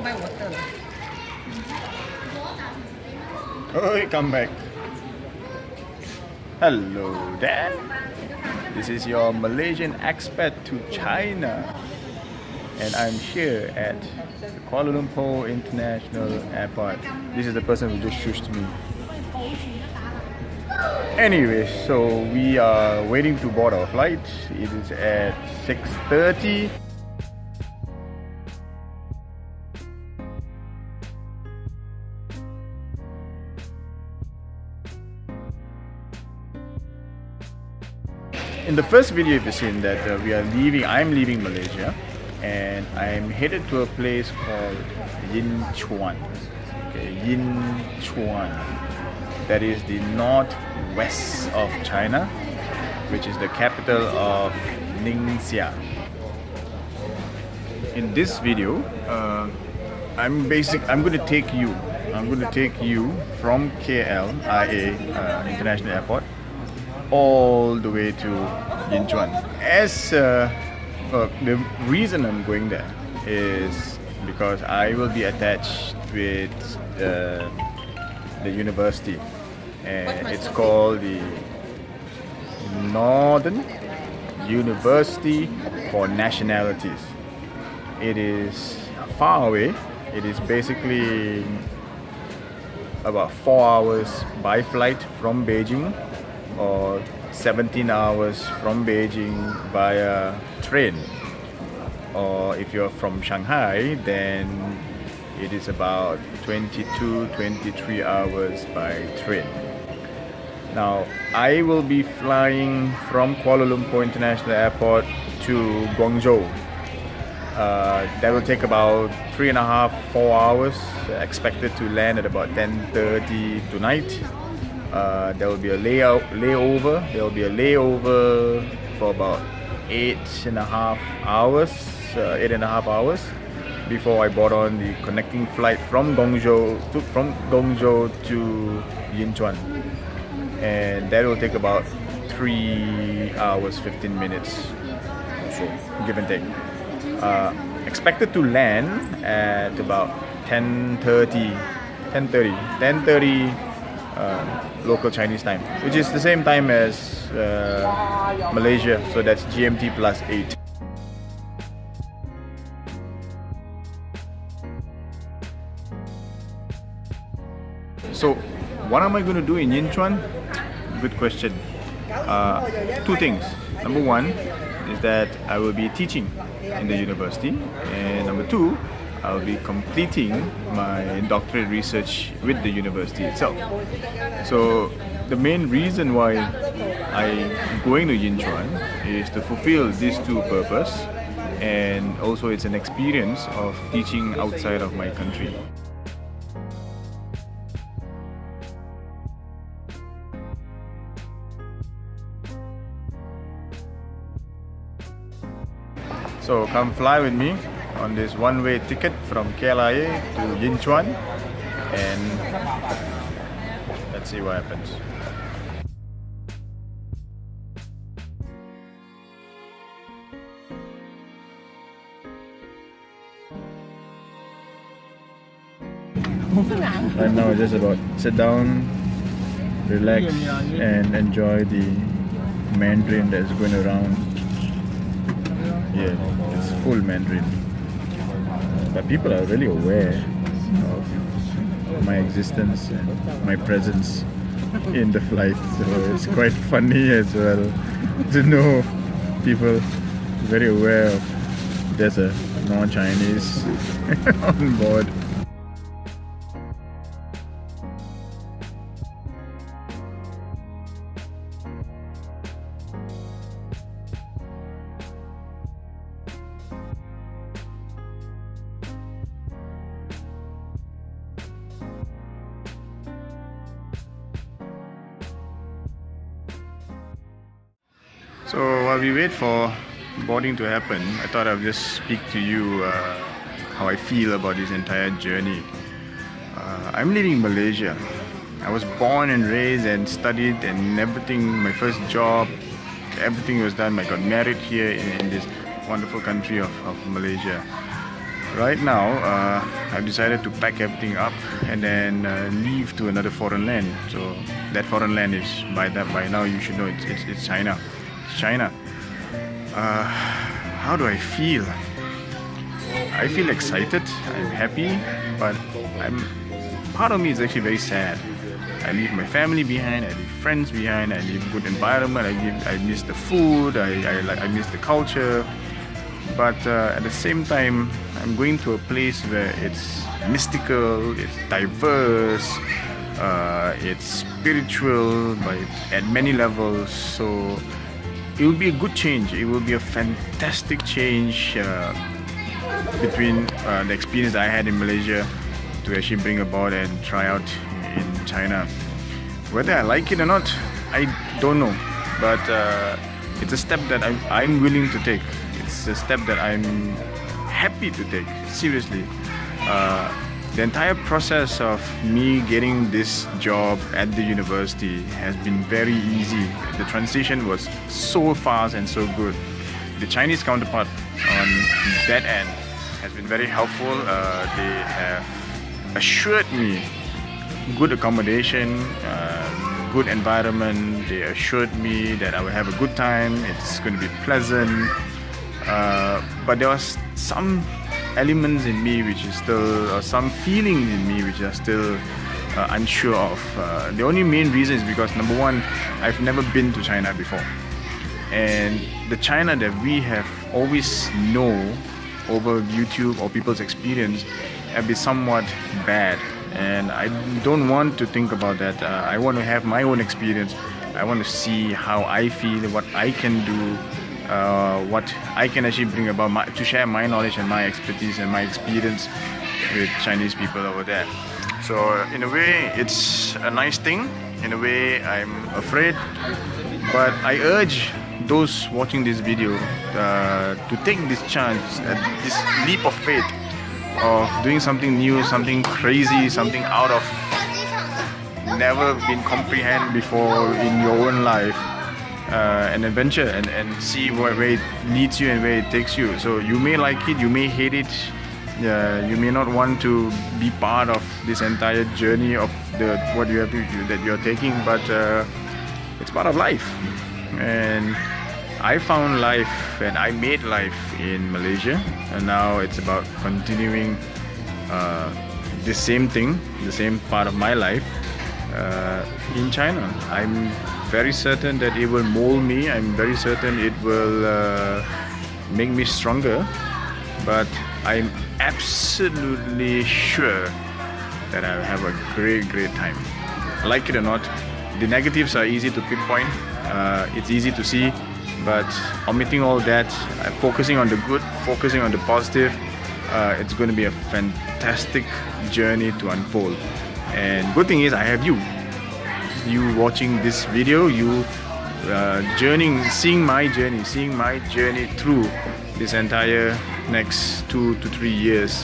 go buy water. Oh, come back. Hello there. This is your Malaysian expat to China. And I'm here at the Kuala Lumpur International Airport. This is the person who just shushed me. Anyway, so we are waiting to board our flight. It is at 6:30. In the first video, you've seen that I'm leaving Malaysia, and I'm headed to a place called Yinchuan. Okay, Yinchuan. That is the northwest of China, which is the capital of Ningxia. In this video, I'm going to take you from KLIA International Airport all the way to Yinchuan. The reason I'm going there is because I will be attached with the university, and it's called the Northern University for Nationalities. It is far away. It is basically about 4 hours by flight from Beijing, or 17 hours from Beijing via train. Or if you're from Shanghai, then it is about 22-23 hours by train. Now, I will be flying from Kuala Lumpur International Airport to Guangzhou. That will take about 3.5-4 hours. Expected to land at about 10:30 tonight. There will be a layover. There will be a layover for about 8.5 hours before I board on the connecting flight from Guangzhou to Yinchuan, and that will take about 3 hours 15 minutes or so, give and take. Expected to land at about 10:30 local Chinese time, which is the same time as Malaysia, so that's GMT plus 8. So, what am I going to do in Yinchuan? Good question. Two things. Number one is that I will be teaching in the university, and number two, I will be completing my doctorate research with the university itself. So the main reason why I'm going to Yinchuan is to fulfill these two purposes, and also it's an experience of teaching outside of my country. So come fly with me on this one-way ticket from KLIA to Yinchuan, and let's see what happens. Right now, just about sit down, relax, and enjoy the Mandarin that's going around. Yeah, it's full Mandarin. But people are really aware of my existence and my presence in the flight, so it's quite funny as well to know people very aware of there's a non-Chinese on board. So while we wait for boarding to happen, I thought I'd just speak to you how I feel about this entire journey. I'm leaving Malaysia. I was born and raised and studied and everything, my first job, everything was done. I got married here in this wonderful country of Malaysia. Right now, I've decided to pack everything up and then leave to another foreign land. So that foreign land is by now you should know it's China. It's China. How do I feel? I feel excited. I'm happy, but part of me is actually very sad. I leave my family behind. I leave friends behind. I leave good environment. I miss the food. I miss the culture. But at the same time, I'm going to a place where it's mystical, it's diverse, it's spiritual at many levels. So it will be a good change. It will be a fantastic change between the experience I had in Malaysia to actually bring about and try out in China. Whether I like it or not, I don't know. But it's a step that I'm willing to take. It's a step that I'm happy to take, seriously. The entire process of me getting this job at the university has been very easy. The transition was so fast and so good. The Chinese counterpart on that end has been very helpful. They have assured me good accommodation, good environment. They assured me that I will have a good time, it's going to be pleasant. But there was some elements in me which is still, or some feelings in me which are still unsure of. The only main reason is because, number one, I've never been to China before. And the China that we have always know over YouTube or people's experience have been somewhat bad. And I don't want to think about that. I want to have my own experience. I want to see how I feel, what I can do, what I can actually bring about to share my knowledge and my expertise and my experience with Chinese people over there. So in a way, it's a nice thing. In a way, I'm afraid, but I urge those watching this video to take this chance, this leap of faith of doing something new, something crazy, something out of never been comprehended before in your own life. An adventure and see where it leads you and where it takes you. So you may like it, you may hate it, you may not want to be part of this entire journey of what you have that you're taking, but it's part of life. And I found life and I made life in Malaysia, and now it's about continuing the same thing, the same part of my life in China. I'm very certain that it will mold me. I'm very certain it will make me stronger. But I'm absolutely sure that I'll have a great time. Like it or not, the negatives are easy to pinpoint. It's easy to see. But omitting all that, focusing on the good, focusing on the positive, it's going to be a fantastic journey to unfold. And good thing is I have you watching this video, you seeing my journey through this entire next 2 to 3 years,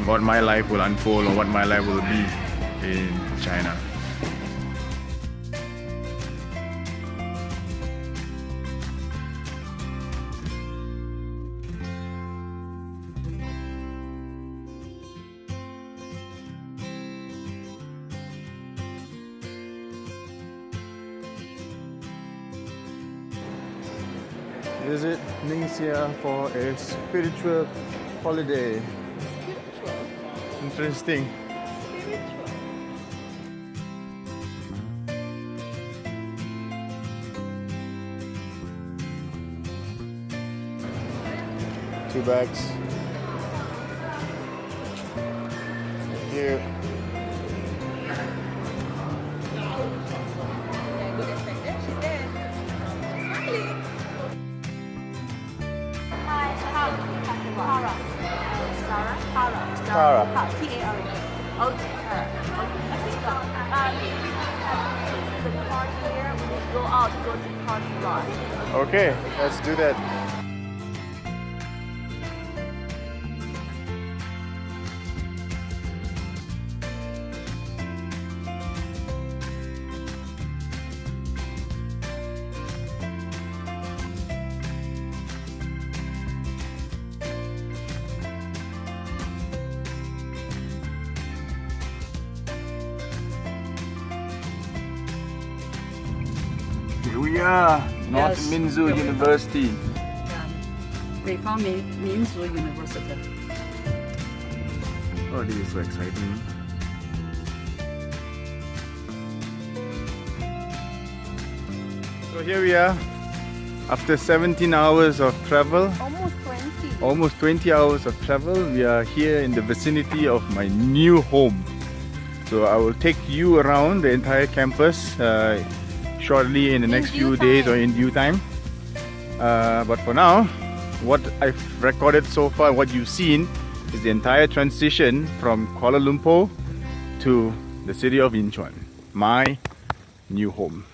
what my life will unfold or what my life will be in China. Visit Ningxia for a spiritual holiday. Interesting. Two bags. Here. Tara. T-A-R-A. Okay. I think the card here, when you go out, go to card lot. Okay, let's do that. Here we are, North Yes. Minzu University. Beifang Minzu University. Oh, this is so exciting. So here we are, after 17 hours of travel, almost 20 hours of travel, we are here in the vicinity of my new home. So I will take you around the entire campus shortly in the next few days or in due time. But for now, what I've recorded so far, what you've seen, is the entire transition from Kuala Lumpur to the city of Yinchuan, my new home.